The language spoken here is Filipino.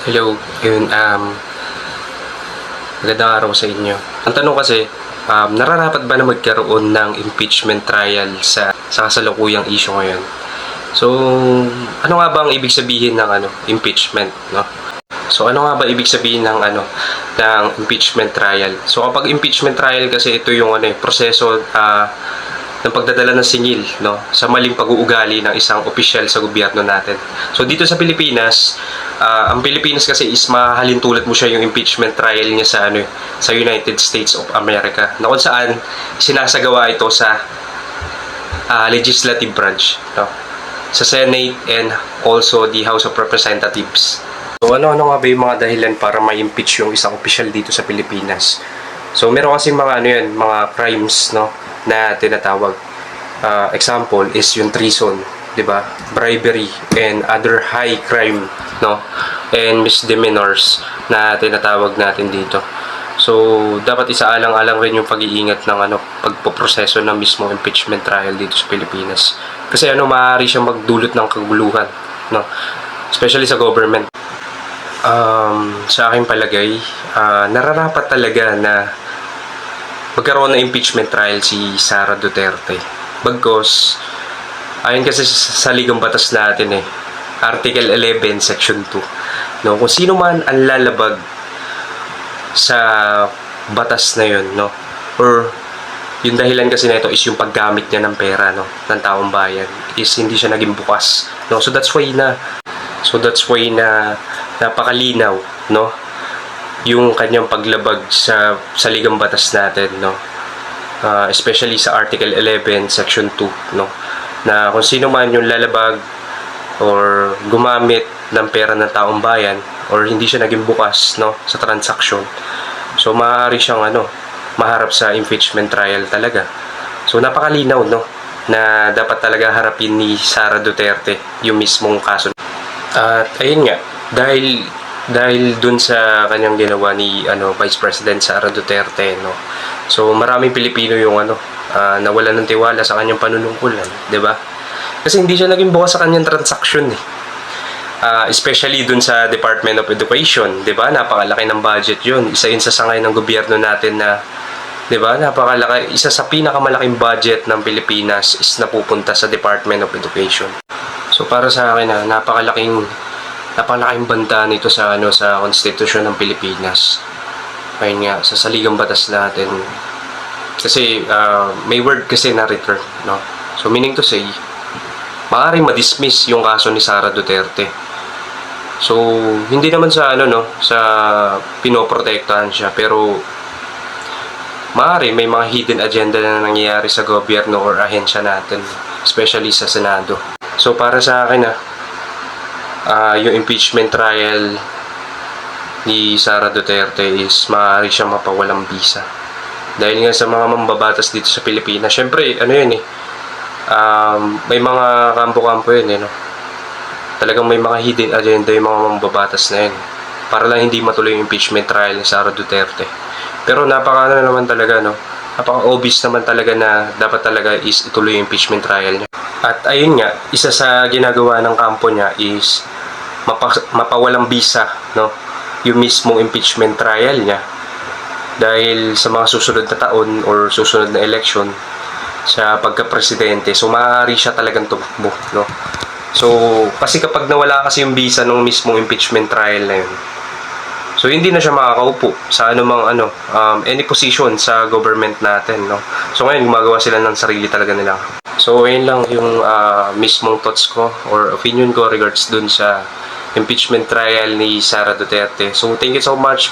Hello, yun, magandang araw sa inyo. Ang tanong kasi, nararapat ba na magkaroon ng impeachment trial sa kasalukuyang issue ngayon? So, ano nga ba ang ibig sabihin ng impeachment, no? So, ano nga ba ibig sabihin ng impeachment trial? So, kapag impeachment trial kasi ito yung proseso ng pagdadala ng singil, no, sa maling pag-uugali ng isang opisyal sa gobyerno natin. So dito sa Pilipinas, ang Pilipinas kasi is mahalintulad mo siya yung impeachment trial niya sa United States of America, na kung saan sinasagawa ito sa legislative branch, no, sa Senate and also the House of Representatives. So ano-ano nga ba yung mga dahilan para ma-impeach yung isang opisyal dito sa Pilipinas? So meron kasi mga crimes, no, na tinatawag. Example is yung treason, 'di ba? Bribery and other high crime, no? And misdemeanors na tinatawag natin dito. So dapat isaalang-alang rin yung pag-iingat ng pagpoproseso ng mismo impeachment trial dito sa Pilipinas. Kasi maaari siyang magdulot ng kaguluhan, no? Especially sa government. Sa aking palagay, nararapat talaga na magkaroon ng impeachment trial si Sara Duterte. Bagkos, ayon kasi sa ligang batas natin Article 11, Section 2. No? Kung sino man ang lalabag sa batas na yun, no? Or yung dahilan kasi na ito is yung paggamit niya ng pera, no, ng taong bayan, is hindi siya naging bukas. No? So that's why na napakalinaw, no, yung kanyang paglabag sa ligang batas natin, no, especially sa Article 11 Section 2, no, na kung sino man yung lalabag or gumamit ng pera ng taong bayan or hindi siya naging bukas, no, sa transaksyon, so maaari siyang maharap sa impeachment trial talaga. So napakalinaw, no, na dapat talaga harapin ni Sara Duterte yung mismong kaso. At ayun nga, dahil dun sa kanyang ginawa ni Vice President Sara Duterte, no. So maraming Pilipino yung nawalan ng tiwala sa kanyang panunungkulan, 'di ba? Kasi hindi siya naging bukas sa kanyang transaksyon especially dun sa Department of Education, 'di ba? Napakalaki ng budget 'yun. Isa yun sa sangay ng gobyerno natin na, 'di ba? Napakalaki, isa sa pinakamalaking budget ng Pilipinas is napupunta sa Department of Education. So para sa akin napakalaking banta nito sa konstitusyon ng Pilipinas. Ayun nga, sa saligang batas natin. Kasi may word kasi na return, no. So meaning to say, maaaring ma-dismiss yung kaso ni Sara Duterte. So hindi naman sa sa pinoprotektahan siya, pero maaari may mga hidden agenda na nangyayari sa gobyerno or ahensya natin, especially sa Senado. So para sa akin yung impeachment trial ni Sara Duterte is maaari siyang mapawalang bisa. Dahil nga sa mga mambabatas dito sa Pilipinas, syempre may mga kampo-kampo yun no. Talagang may mga hidden agenda yung mga mambabatas na yun para lang hindi matuloy yung impeachment trial ni Sara Duterte. Pero napaka-obvious naman talaga na dapat talaga is ituloy yung impeachment trial niya. At ayun nga, isa sa ginagawa ng kampo niya is mapawalang bisa, no, yung mismong impeachment trial niya dahil sa mga susunod na taon or susunod na election sa pagka-presidente. So maaari siya talagang tumakbo, no. So kasi kapag nawala kasi yung bisa ng mismong impeachment trial na yun, so hindi na siya makakaupo sa any position sa government natin, no. So ngayon gumagawa sila ng sarili talaga nila. So ayun lang yung mismong thoughts ko or opinion ko regards dun sa impeachment trial ni Sara Duterte. So thank you so much.